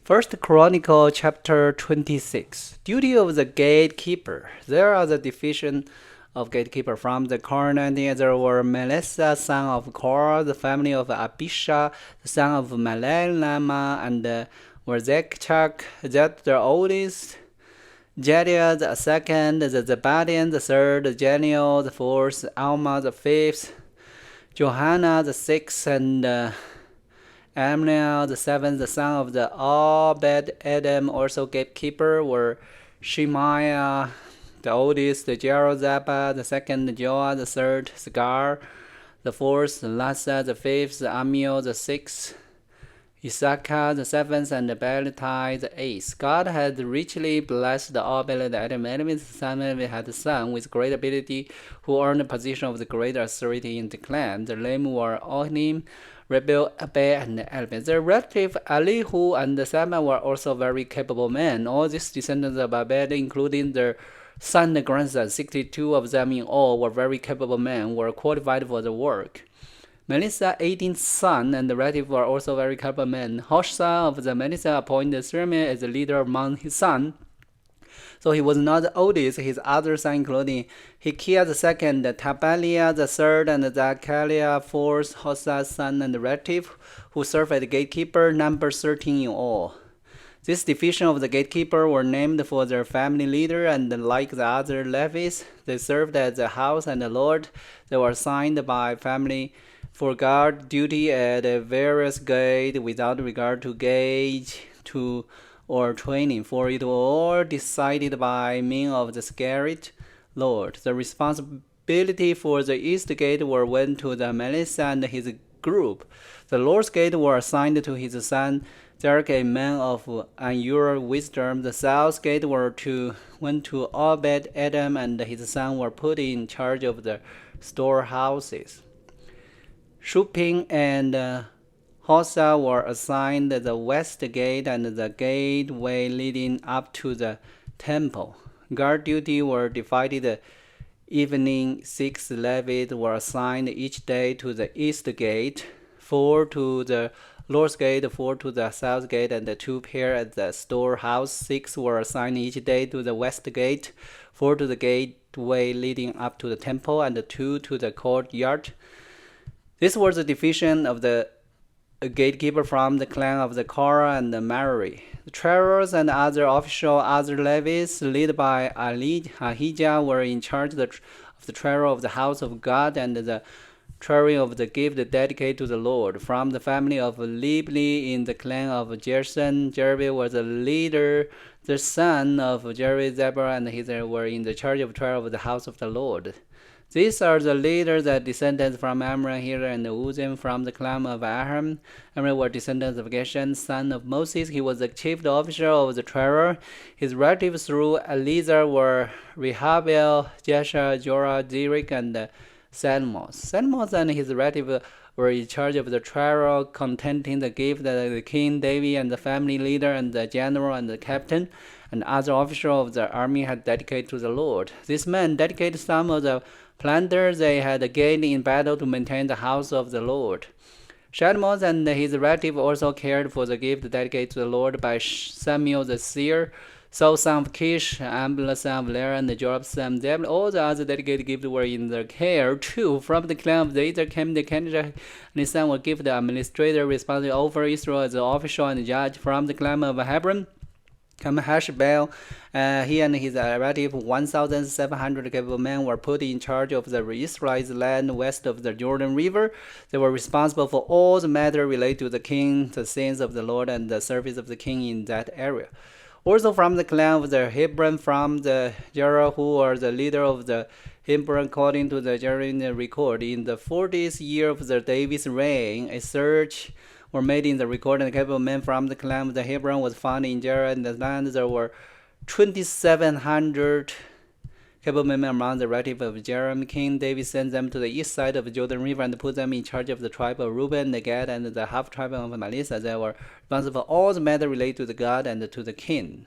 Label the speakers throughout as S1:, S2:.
S1: First Chronicle chapter 26. Duty of the gatekeeper. There are the division of gatekeeper from the Korah. There were Melissa, son of Korah, the family of Abisha, the son of Malelama, and were Zekchak, that the oldest, Jediah the second, the Zebadian the third, Jeniel the fourth, Alma the fifth, Johanna the sixth, and Amniel the seventh, the son of the Obed-Edom, also gatekeeper, were Shemaiah the oldest, Jerozabad the second, Joah the third, Sagar the fourth, Lassa the fifth, Amiel the sixth, Issachar the seventh, and Belitai the eighth. God had richly blessed the Obed-Edom. Edom's son had a son with great ability who earned the position of the great authority in the clan. The name were Ohnim, Rebel, Abed, and Elbin. Their relative Elihu and Sama were also very capable men. All these descendants of Abed, including their son and grandson, 62 of them in all, were very capable men, were qualified for the work. Melissa, 18th son, and the relative were also very capable men. Hoshsa of the Melissa appointed Sherman as the leader among his sons. So he was not the oldest. His other sons, including Hilkiah the second, Tabaliah the third, and Zachariah fourth, Hossa's son and relative, who served as the gatekeeper, number 13 in all. This division of the gatekeeper were named for their family leader, and like the other Levites, they served as the house and the Lord. They were assigned by family for guard duty at various gates without regard to gauge, or training, for it was all decided by means of the Spirit Lord. The responsibility for the east gate went to the Melissa and his group. The Lord's gate were assigned to his son Derek, a man of unusual wisdom. The south gate went to Obed-Edom, and his son were put in charge of the storehouses. Shupim and Hossa were assigned the west gate and the gateway leading up to the temple. Guard duty were divided evening. 6 Levites were assigned each day to the east gate, 4 to the Lord's gate, 4 to the south gate, and 2 pair at the storehouse. 6 were assigned each day to the west gate, 4 to the gateway leading up to the temple, and 2 to the courtyard. This was the division of the gatekeeper from the clan of the Korah and the Merari. The treasurers and other Levites, led by Ahijah, were in charge of the treasure of the house of God and the treasury of the gift dedicated to the Lord. From the family of Libni in the clan of Gerson, Jeremy was the leader. The son of Jerry, Zebra, and his were in the charge of treasure of the house of the Lord. These are the leaders that descended from Amram, Hira, and Uzim from the clan of Aram. Amram were descendants of Gershon, son of Moses. He was the chief officer of the treasury. His relatives through Eleazar were Rehabiel, Jesha, Jorah, Zerich, and Salmos. Salmos and his relatives were in charge of the treasury, containing the gift that the king David and the family leader and the general and the captain and other officers of the army had dedicated to the Lord. These men dedicated some of the plunder they had gained in battle to maintain the house of the Lord. Shadmos and his relative also cared for the gift dedicated to the Lord by Samuel the seer, Saul son of Kish, Ambla son of Lera, and Joab son of Zebul. All the other dedicated gifts were in their care too. From the clan of Zethar came the candidate, and his son were given the administrator responsible over Israel as an official and judge. From the clan of Hebron came Hashabel. He and his relative 1,700 capable men were put in charge of the Israelite land west of the Jordan River. They were responsible for all the matter related to the king, the sins of the Lord, and the service of the king in that area. Also from the clan of the Hebron, from the Jerah, who were the leader of the Hebron, according to the Jerah record. In the 40th year of the David's reign, a search were made in the record, and the capable men from the clan of the Hebron was found in Jerah and the land. There were 2,700 capable men among the relatives of Jeremy. King David sent them to the east side of the Jordan River and put them in charge of the tribe of Reuben, the Gad, and the half tribe of Manasseh. They were responsible for all the matter related to the God and to the king.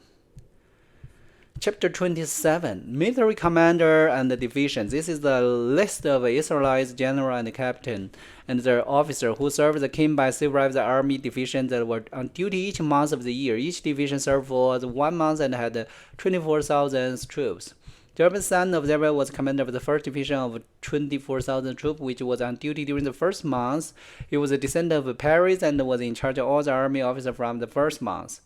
S1: Chapter 27, Military Commander and the Division. This is the list of Israelites general and captain and their officer who served the king by civil the army divisions that were on duty each month of the year. Each division served for 1 month and had 24,000 troops. Jeroboam son of Zebah was commander of the first division of 24,000 troops, which was on duty during the first month. He was a descendant of Perez and was in charge of all the army officers from the first month.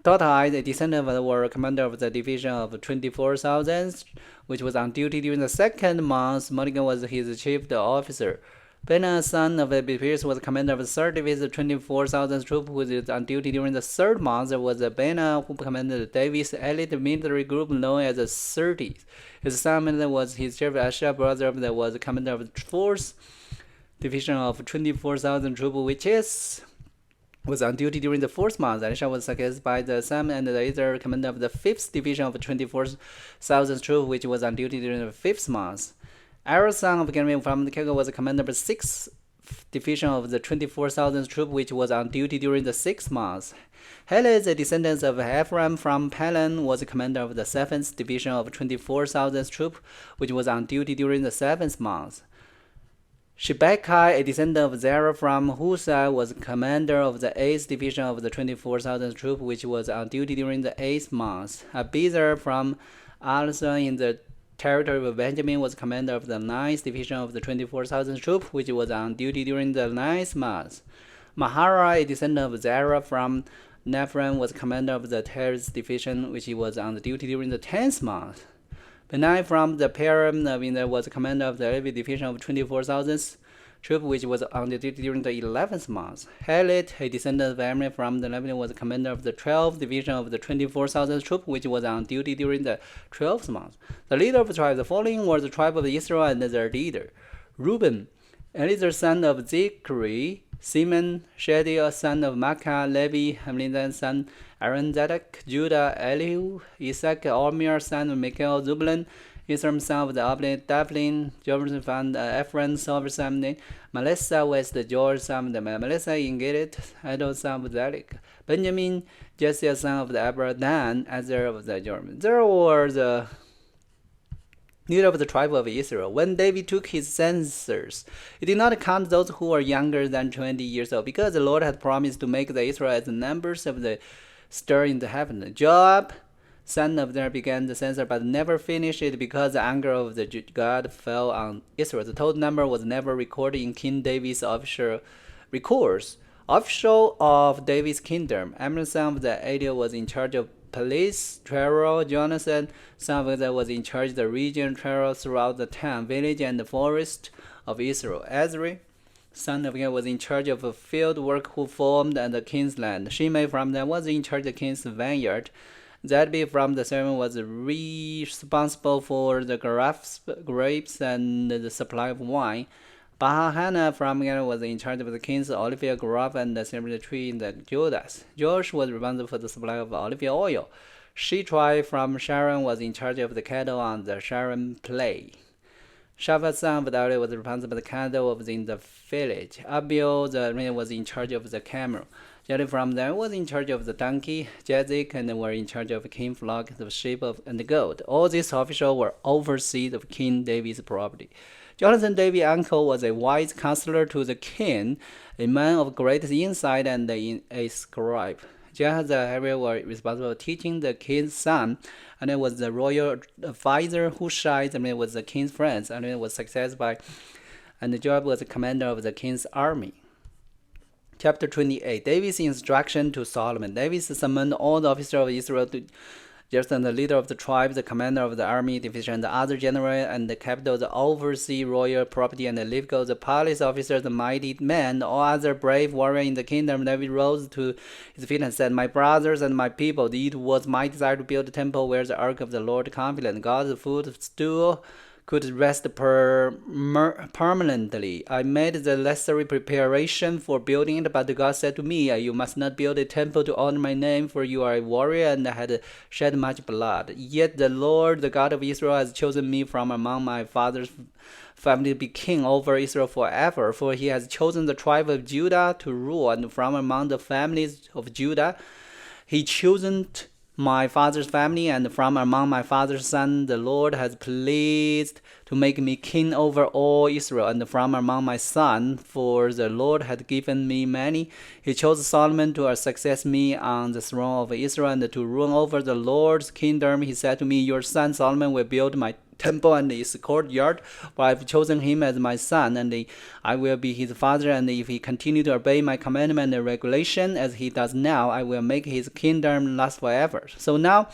S1: Dottai, a descendant were commander of the division of 24,000, which was on duty during the second month. Mulligan was his chief officer. Benah, son of Pierce, was commander of the third division of 24,000 troops, who was on duty during the third month. There was Benah, who commanded David's elite military group known as the 30s. His son was his chief Asher brother, that was commander of the fourth division of 24,000 troops, which was on duty during the fourth month. Elisha was succeeded by the son and the other commander of the fifth division of 24,000 troops, which was on duty during the fifth month. Aaron, son of Galilee from the Kegel, was commander of the sixth division of the 24,000 troops, which was on duty during the sixth month. Helez, the descendant of Ephraim from Palan, was commander of the seventh division of 24,000 troops, which was on duty during the seventh month. Shebekah, a descendant of Zerah from Husah, was commander of the 8th division of the 24,000 troops, which was on duty during the 8th month. Abizar from Alsa in the territory of Benjamin was commander of the 9th division of the 24,000 troops, which was on duty during the 9th month. Mahara, a descendant of Zerah from Nephron, was commander of the 10th division, which was on duty during the 10th month. Benai from the Perim was commander of the Levi division of 24,000 troops, which was on duty during the 11th month. Helit, a descendant of Amram from the Lebanon, was commander of the 12th division of the 24,000 troops, which was on duty during the 12th month. The leader of the tribe, the following was the tribe of Israel and their leader: Reuben, Eliezer son of Zechari; Simon, Shadiel son of Makkah; Levi, Hamlin son Aaron, Zadok; Judah, Elihu; Isaac, Omer son of Michael; Zebulun, Ephraim son of the Dublin; Joseph son of Ephraim son of Samneh; Manasseh was the George son of the Manasseh in Gilead; Adol son of Zalik; Benjamin, Jesse son of the Abradan; Azar of the Jordan. There were the leader of the tribe of Israel. When David took his census, he did not count those who were younger than 20 years old, because the Lord had promised to make the Israelites the numbers of the star in the heaven. Joab, son of Ner, began the census, but never finished it, because the anger of the God fell on Israel. The total number was never recorded in King David's official records. Official of David's kingdom, Amnon, son of the Adil, was in charge of police. Travel, Jonathan, son of Uzziah, was in charge of the region travel throughout the town, village, and the forest of Israel. Ezra, son of Gad, was in charge of field work who formed the king's land. Shimei from them was in charge of the king's vineyard. Zadbi from the servant was responsible for the grapes and the supply of wine. Bahana from Gad was in charge of the king's olive grove and the cemetery tree in the Judas. Josh was responsible for the supply of olive oil. Shitrai from Sharon was in charge of the cattle on the Sharon plain. Shaphat son of David was responsible for the cattle in the village. Abiel the man was in charge of the camel. Jedi from them was in charge of the donkey. Jezik and were in charge of king flock, the sheep and the goat. All these officials were overseers of King David's property. Jonathan, David's uncle, was a wise counselor to the king, a man of great insight and a scribe. Jehaziel was responsible for teaching the king's son, and it was the royal advisor. Hushai was the king's friend, and it was successful by, and Joab was the commander of the king's army. Chapter 28, David's instruction to Solomon. David summoned all the officers of Israel to Jephthah, the leader of the tribe, the commander of the army division, the other general and the capital, the oversee royal property, and the Levites, the palace officers, the mighty men, all other brave warriors in the kingdom. David rose to his feet and said, "My brothers and my people, it was my desire to build a temple where the ark of the Lord confident, God's footstool, could rest permanently. I made the necessary preparation for building it, but God said to me, you must not build a temple to honor my name, for you are a warrior and had shed much blood. Yet the Lord, the God of Israel, has chosen me from among my father's family to be king over Israel forever, for he has chosen the tribe of Judah to rule, and from among the families of Judah he chosen my father's family, and from among my father's sons, the Lord has pleased to make me king over all Israel, and from among my sons, for the Lord had given me many. He chose Solomon to succeed me on the throne of Israel and to rule over the Lord's kingdom. He said to me, your son Solomon will build my temple and its courtyard, for I have chosen him as my son, and I will be his father, and if he continue to obey my commandment and regulation as he does now, I will make his kingdom last forever. So now,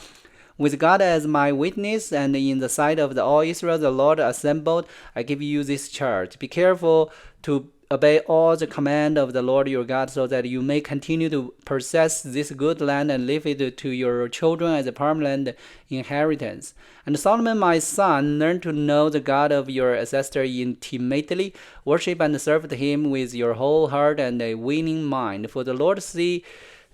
S1: with God as my witness, and in the sight of all Israel, the Lord assembled, I give you this charge. Be careful to obey all the command of the Lord your God, so that you may continue to possess this good land and leave it to your children as a permanent inheritance. And Solomon my son learned to know the God of your ancestor intimately, worship and serve him with your whole heart and a willing mind. For the Lord sees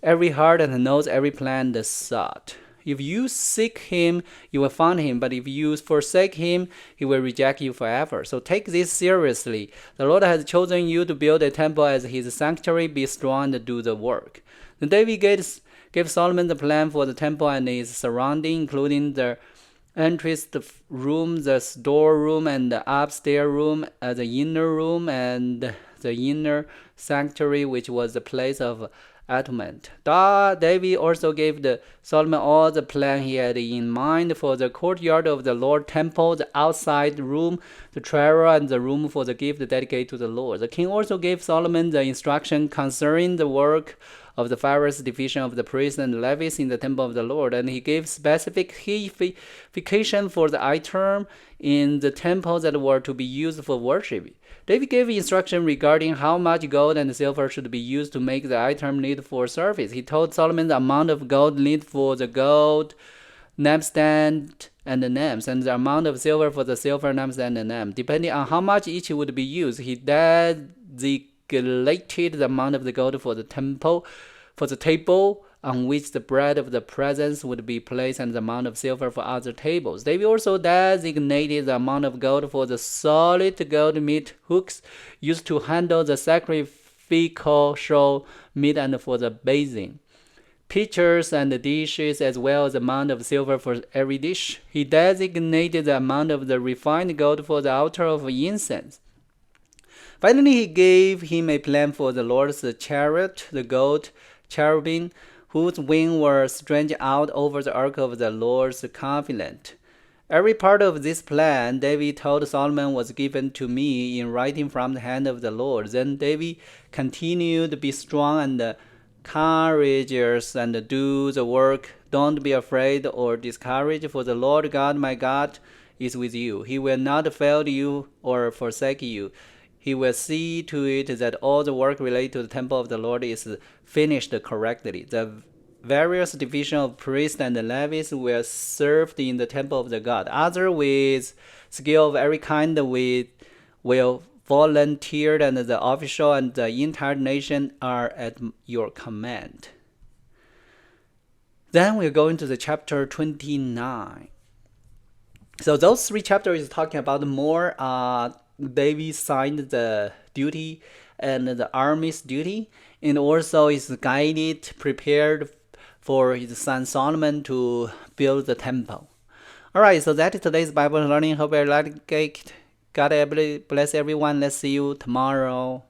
S1: every heart and knows every plan and thought. If you seek him, you will find him, but if you forsake him, he will reject you forever. So take this seriously. The Lord has chosen you to build a temple as his sanctuary. Be strong and do the work. Then David gave Solomon the plan for the temple and its surrounding, including the entrance room, the storeroom, and the upstairs room, the inner room, and the inner sanctuary, which was the place of atonement. David also gave Solomon all the plan he had in mind for the courtyard of the Lord temple, the outside room, the treasury, and the room for the gift dedicated to the Lord. The king also gave Solomon the instruction concerning the work of the various division of the priests and Levites in the temple of the Lord, and he gave specification for the item in the temple that were to be used for worship. David gave instruction regarding how much gold and silver should be used to make the item needed for service. He told Solomon the amount of gold needed for the gold lampstand and the lamps, and the amount of silver for the silver lampstand and lamp. Depending on how much each would be used, he designated the amount of the gold for the temple, for the table on which the bread of the presence would be placed, and the amount of silver for other tables. David also designated the amount of gold for the solid gold meat hooks used to handle the sacrificial meat and for the basin, pitchers and dishes, as well as the amount of silver for every dish. He designated the amount of the refined gold for the altar of incense. Finally, he gave him a plan for the Lord's chariot, the gold cherubim, whose wings were stretched out over the ark of the Lord's covenant. Every part of this plan, David told Solomon, was given to me in writing from the hand of the Lord. Then David continued to be strong and courageous and do the work. Don't be afraid or discouraged, for the Lord God, my God, is with you. He will not fail you or forsake you. He will see to it that all the work related to the temple of the Lord is finished correctly. The various divisions of priests and Levites were served in the temple of the God. Others with skill of every kind will volunteer, and the official and the entire nation are at your command. Then we're going to the chapter 29. So those three chapters is talking about more David signed the duty and the army's duty, and also is guided, prepared for his son Solomon to build the temple. Alright, so that is today's Bible learning. Hope you like it. God bless everyone. Let's see you tomorrow.